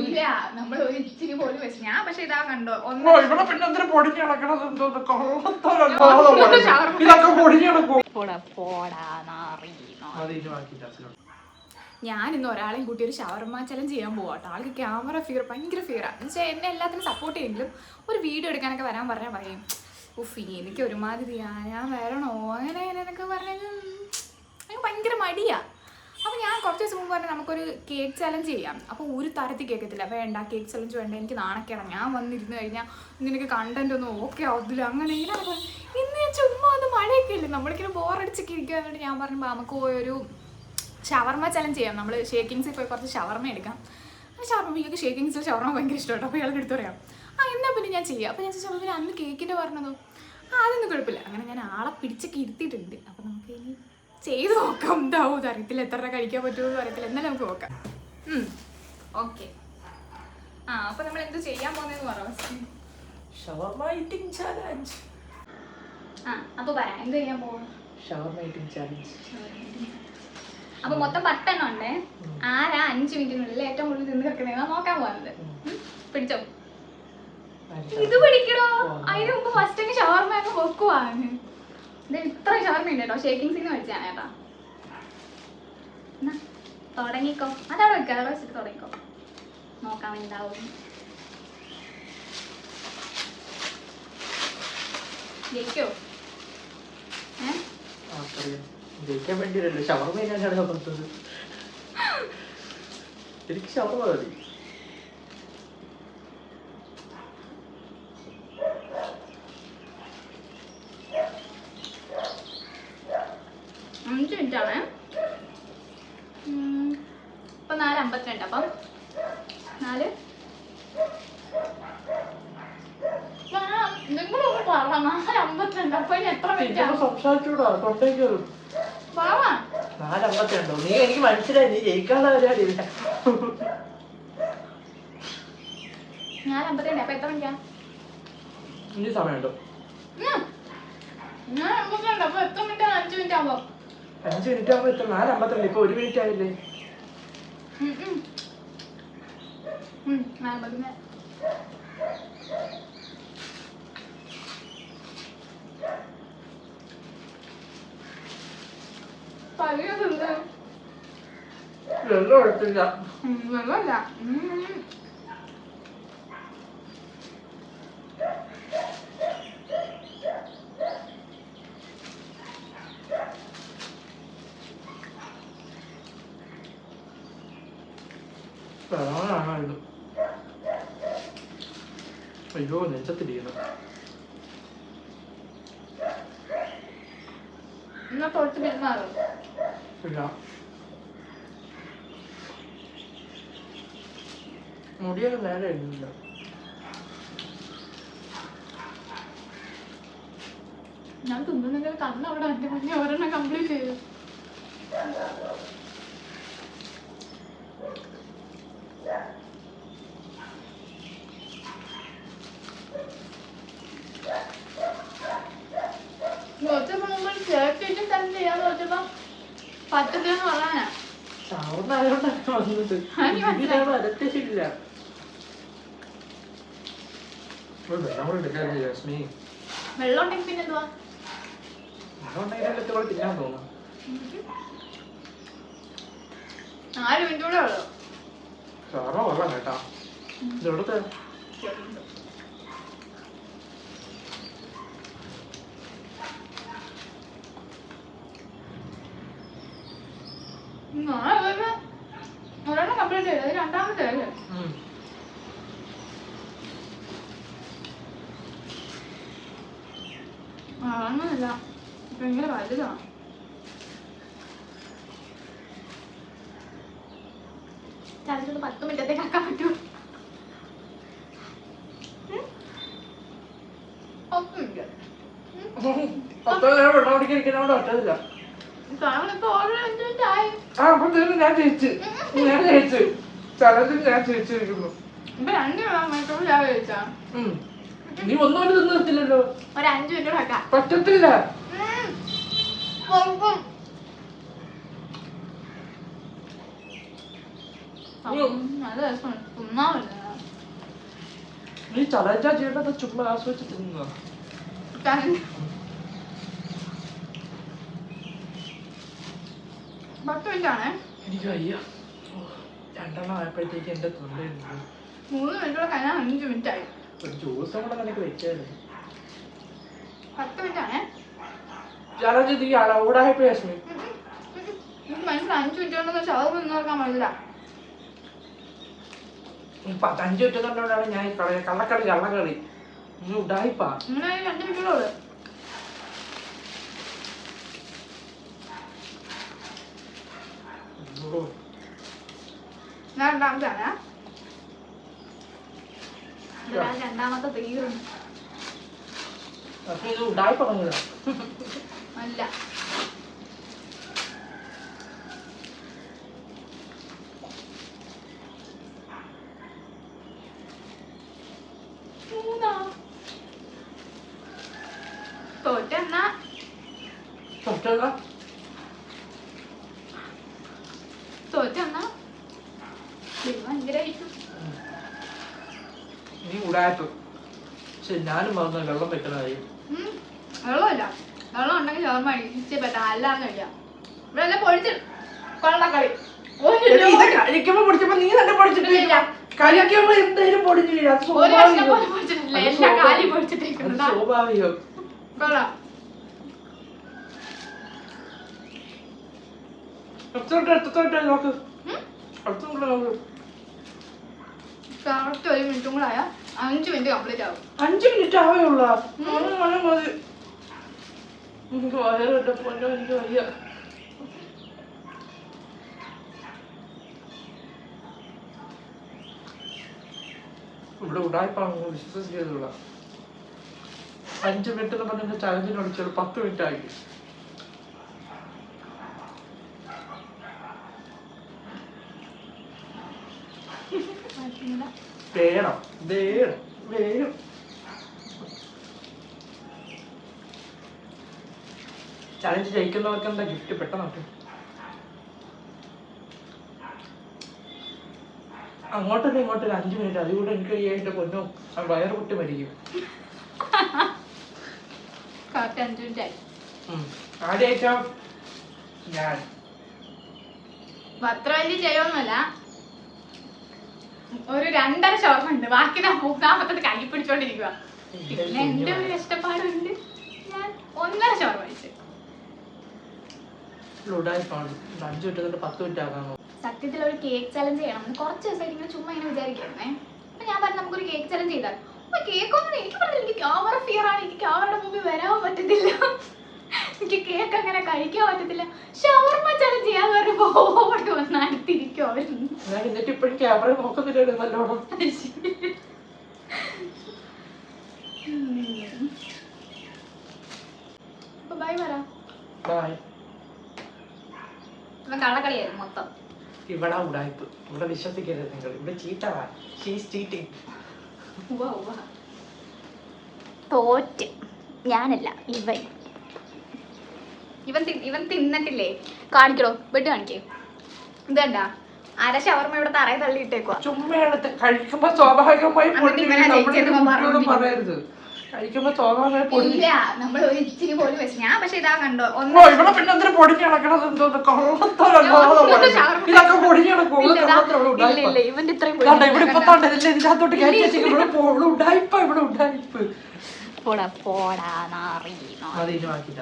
ഇല്ല നമ്മൾ ഒരു ഇച്ചിരി പോലും വെച്ച് ഞാൻ പക്ഷെ ഇതാ കണ്ടോ ഞാൻ ഇന്ന് ഒരാളെയും കൂട്ടി ഒരു ഷവർമ ചലഞ്ച് ചെയ്യാൻ പോവാട്ടോ. ആൾക്ക് ക്യാമറ ഫിയർ ഭയങ്കര ഫിയറാണ് എന്ന് വെച്ചാൽ എന്നെ എല്ലാത്തിനും സപ്പോർട്ട് ചെയ്യുമെങ്കിലും ഒരു വീഡിയോ എടുക്കാനൊക്കെ വരാൻ പറഞ്ഞാൽ പറയും ഉഫ് എനിക്ക് ഒരുമാതിരിയാ ഞാൻ വരണോ അങ്ങനെ എന്നൊക്കെ പറഞ്ഞത് എനിക്ക് ഭയങ്കര മടിയാ. അപ്പോൾ ഞാൻ കുറച്ച് ദിവസം മുമ്പ് പറഞ്ഞാൽ നമുക്കൊരു കേക്ക് ചലഞ്ച് ചെയ്യാം. അപ്പോൾ ഒരു തരത്തിൽ കേൾക്കത്തില്ല, വേണ്ട കേക്ക് ചലഞ്ച് വേണ്ട, എനിക്ക് നാണക്കേടാണ്, ഞാൻ വന്നിരുന്ന് കഴിഞ്ഞാൽ നിനക്ക് കണ്ടന്റ് ഒന്നും ഓക്കെ ആവത്തില്ല, അങ്ങനെ ഇങ്ങനെ. ഇന്ന് ഞാൻ ചുമ്മാ ഒന്ന് മഴയൊക്കെ ഇല്ലേ നമ്മളിങ്ങനെ ബോറടിച്ചൊക്കെ ഇരിക്കുക. ഞാൻ പറഞ്ഞപ്പോൾ നമുക്ക് പോയൊരു ഷവർമ ചലഞ്ച് ചെയ്യാം. നമ്മൾ ഷേക്കിങ്സിൽ പോയി കുറച്ച് ഷവർമ എടുക്കാം. ഷവർമ എനിക്ക് ഷേക്കിങ്സിൽ ഷവർമ ഭയങ്കര ഇഷ്ടമാണ്. അപ്പോൾ ഇയാൾക്ക് എടുത്ത് പറയാം എന്നാൽ പിന്നെ ഞാൻ ചെയ്യാം. അപ്പോൾ ഞാൻ ചോദിച്ചാൽ അന്ന് കേക്കിൻ്റെ പറഞ്ഞതോ അതൊന്നും കുഴപ്പമില്ല. അങ്ങനെ ഞാൻ ആളെ പിടിച്ചൊക്കെ ഇരുത്തിയിട്ടുണ്ട്. അപ്പോൾ നമുക്ക് ഇനി ചെയ്ത് നോക്കാം. എന്താവും അറിയത്തില്ല, എത്ര കഴിക്കാൻ പറ്റുമെന്ന് അറിയത്തില്ല, എന്നാലും നമുക്ക് നോക്കാം. ഓക്കെ അപ്പോൾ നമ്മൾ എന്ത് ചെയ്യാൻ പോകുന്നതെന്ന് പറയാം. അപ്പോൾ പറയാം എന്ത് ചെയ്യാൻ പോകും. അപ്പൊ മൊത്തം 10 എണ്ണം ഉണ്ടേ. ആരാ 5 മിനിറ്റിനുള്ളിൽ ഏറ്റവും കൂടുതൽ തിന്ന് കിടക്കുന്നതാ നോക്കാൻ പോകുന്നത്. പിടിച്ചോ, ഇത് പിടിക്കണോ. അതിന് മുമ്പ് ഫസ്റ്റ് ഒക്കെ ഷവർമ ഒക്കെ വെക്കുവാണ്. ഇത്ര ഷവർമ ഉണ്ട് കേട്ടോ, ഷേക്കിംഗ് സീന്ന് വെച്ചാണ് കേട്ടോ. തുടങ്ങിക്കോ, അതവിടെ വെക്കുക, അവിടെ വെച്ചിട്ട് തുടങ്ങിക്കോ, നോക്കാം എന്താവും. ജയിക്കോ? ജയിക്കാൻ വേണ്ടിയല്ലോ ഷവർമ ഞാനാണ് പുറത്തത്. എനിക്ക് ഷവർമ മതി. മിനിറ്റാണ് ഇപ്പൊ 4:52. അപ്പം 4 നിങ്ങളൊന്ന് പറ 4:52. അപ്പൊ ഇനി എത്ര മിനിറ്റ് സംസാരിച്ചൂടാ തൊണ്ടേക്ക് 4:52. നീ എനിക്ക് മനസ്സിലായി നീ ജയിക്കാനുള്ള പരിപാടിയില്ല. 4:52. അപ്പൊ എത്ര മിനിറ്റാ ഇനി സമയമുണ്ടോ? 4:52. അപ്പൊ എത്ര മിനിറ്റ്? 5 മിനിറ്റ് ആവുമ്പോ 5 മിനിറ്റ് ആവുമ്പോ എത്ര? 4:52. ഇപ്പൊ 1 മിനിറ്റ് ആയില്ലേ? വെള്ളം എടുത്തില്ല. വെള്ളമല്ല അയ്യോ നെഞ്ചത്തിരിക്കണം. എന്നാ കുറച്ച് പെരുമാറും. ഇല്ല മുടിയൊക്കെ നേരെ ഇല്ല. ഞാൻ തിന്നുന്നെങ്കിൽ കണ്ണവിടെ എന്റെ മുന്നേ ഒരെണ്ണം കംപ്ലീറ്റ് ചെയ്തു. പറ്റത്തില്ലെന്ന് പറയാനാ വെള്ളം ഉണ്ടെങ്കിൽ പിന്നെ എന്തുവാ തിന്നാൻ തോന്നുന്നു. 4 മിനിറ്റ് കൂടെ ഉള്ളു. ഷവർമ കൊള്ളാം കേട്ടാ. ഇതെവിടുത്തെ ഒരെണ്ണം കംപ്ലീറ്റ് ചെയ്തത്, രണ്ടാമത്തെ അല്ലേ? അങ്ങനല്ല, ഭയങ്കര വലുതാണ്. ചലച്ചിട്ട് 10 മിനിറ്റത്തേക്ക് ആക്കാൻ പറ്റൂ. 10 മിനിറ്റ് ഞാൻ ജയിച്ചു. ചലഞ്ചിൽ ഞാൻ ജയിച്ചിരിക്കുന്നു. ഇപ്പൊ 2 മണിക്കൂർ ഞാൻ ജയിച്ചാ. നീ ഒന്നും തിന്നു നിർത്തില്ലല്ലോ. ഒരു 5 മിനിറ്റ് ആക്കാം. പറ്റത്തില്ല. നല്ല രസമാണ് തിന്നാൻ പറ്റില്ല. നീ ചലഞ്ചാ ചെയ്യേണ്ടത് ചുമ്മാ ആസ്വദിച്ച് തിന്നുക. പത്ത് മിനിറ്റാണേ. എനിക്ക് വയ്യ. രണ്ടെണ്ണം ആയപ്പോഴത്തേക്ക് എന്റെ തൊണ്ടയുണ്ട്. 3 മിനിറ്റോടെ കഴിഞ്ഞാൽ 5 മിനിറ്റായി. ഒരു ജ്യൂസും കൂടെ നിനക്ക് വെച്ചായിരുന്നു. 10 മിനിറ്റാണേ. ചലഞ്ച് നീ ഔടായപ്പോ രശ്മി. എനിക്ക് മനസ്സിലായി 5 മിനിറ്റ് കൊണ്ടൊന്നും ഷവർമ നിന്ന് നോക്കാൻ മനസ്സിലാ. 5 മിനിറ്റ് കൊണ്ടാണ് ഞാൻ കള്ളക്കളി കള്ളക്കളി നീ ഉടായിപ്പാ. ഇങ്ങനെ 2 മിനിറ്റോടെ ഞാൻ രണ്ടാമത്തെ രണ്ടാമത്തെ തീരുന്നു. ഇത് ഉടായിപ്പാ അല്ല തോറ്റെന്നാ ഭയങ്കരമായിട്ടും നീ ഉടായപ്പ്. ശരി ഞാനും മറന്നു വെള്ളം വെക്കണതായി. വെള്ളമില്ല. വെള്ളം ഉണ്ടെങ്കിൽ ഷവർമ ഇച്ചിരി പറ്റാ. അല്ലാന്ന് കഴിക്കാം. ഇവിടെ എല്ലാം പൊടിച്ച് കൊള്ളക്കളി കഴിക്കുമ്പോ പൊടിച്ചപ്പോ നീ തന്നെ പൊടിച്ചിട്ടില്ല. കഴിക്കുമ്പോ എന്തായാലും പൊടിഞ്ഞില്ല. ഒരു കഷ്ണം പോലും പൊടിച്ചിട്ടില്ല. എല്ലാ കാലി പൊടിച്ചിട്ടേക്കുന്നത് സ്വാഭാവികം. കൊള്ളാം. നോക്ക് നോക്ക്. കറക്റ്റ് 1 മിനിറ്റും കൂടെ ആയാൽ 5 മിനിറ്റ് കംപ്ലീറ്റ് ആവും. 5 മിനിറ്റ് ആവേയുള്ള മതി. എനിക്ക് വയറിന്റെ പൊന്നോ എനിക്ക് വയ്യ. ഇവിടെ ഉടായ്പാണ് വിശ്വസിച്ചതുള്ള. 5 മിനിറ്റ് എന്ന് പറഞ്ഞ ചലഞ്ചിന് വിളിച്ചത് 10 മിനിറ്റ് ആയി. വേണം വേണം വേണം. ചലഞ്ച് ജയിക്കുന്നവർക്ക് എന്താ ഗിഫ്റ്റ് പെട്ടെന്ന് അങ്ങോട്ടും ഇങ്ങോട്ടും 5 മിനിറ്റ്. അതുകൂടെ എനിക്ക് എന്റെ പൊന്നോ വയറ് പൊട്ടി മരിക്കും. ആദ്യമായിട്ടോ ഞാൻ അത്ര വലിയ ചെയ്യൊന്നുമല്ല. ഒരു 2.5 ഷവർമ ഉണ്ട്. ബാക്കി 3ാമത്തത് കൈ പിടിച്ചോണ്ടിരിക്കുക. പിന്നെ എന്റെ ഒരു കഷ്ടപ്പാടുണ്ട്. ഞാൻ 1.5 ഷവർമ കഴിച്ചു. 5 മിനിറ്റ് 10 മിനിറ്റ് ആകാമോ? സത്യത്തിൽ ഒരു കേക്ക് ചലഞ്ച് ചെയ്യണം. കുറച്ച് ദിവസമായിട്ട് ഇങ്ങനെ ചുമ്മാ ഇങ്ങനെ വിചാരിക്കുന്നേ. അപ്പൊ ഞാൻ പറഞ്ഞു നമുക്കൊരു കേക്ക് ചലഞ്ച് ചെയ്താൽ. അപ്പൊ കേക്ക് ഒന്നും എനിക്ക് പറഞ്ഞില്ല. എനിക്ക് ക്യാമറ ഫിയർ ആണ്. എനിക്ക് ക്യാമറയുടെ മുമ്പിൽ വരാൻ പറ്റത്തില്ല. എനിക്ക് കേക്ക് അങ്ങനെ കഴിക്കാൻ പറ്റത്തില്ല. ഷവർമ ചലഞ്ച് ചെയ്യാൻ പറയുമ്പോ ഓടി വന്ന് അടുത്തിരിക്കും അവർ. എന്നിട്ട് ഇപ്പോഴും ക്യാമറ നോക്കുന്നില്ല നല്ലോണം. അപ്പൊ ബൈ പറ. ബൈ. കള്ളക്കളിയായിരുന്നു മൊത്തം. ഇവിടെ ഉടായ്പ്. ഇവിടെ വിശ്വസിക്കരുത് നിങ്ങൾ. ഇവിടെ ചീറ്ററാ. തോറ്റ് ഞാനല്ല ഇവൻ തിന്നിട്ടില്ലേ? കാണിക്കടോ. വെട്ട് കാണിക്കേ. ഇതെന്താ 1/2 ഷവർമ ഇവിടെ തറയെ തള്ളിയിട്ടേക്കുവാ. ചുമ്മാ കഴിക്കുമ്പോ സ്വാഭാവികമായി പറയരുത്. കഴിക്കുമ്പോ ഇല്ല നമ്മൾ ഒരു ഇച്ചിരി പോലും വെച്ച്. ഞാൻ പക്ഷെ ഇതാ കണ്ടോ ഇവിടെ പിന്നെ എന്തിനു പൊടിഞ്ഞ് കിടക്കണത്? എന്തോന്ന് ഇതൊക്കെ പൊടിഞ്ഞ് കിടക്കും. ഇവന്റെ ഇത്രയും ഇവിടെ ഇപ്പൊ ഇതിനകത്തോട്ട് കയറ്റി ഇവിടെ ഉടായ്പ. ഇവിടെ ഉടായ്പ്. പോടാ പോടാ നാറി. അതിന് ബാക്കി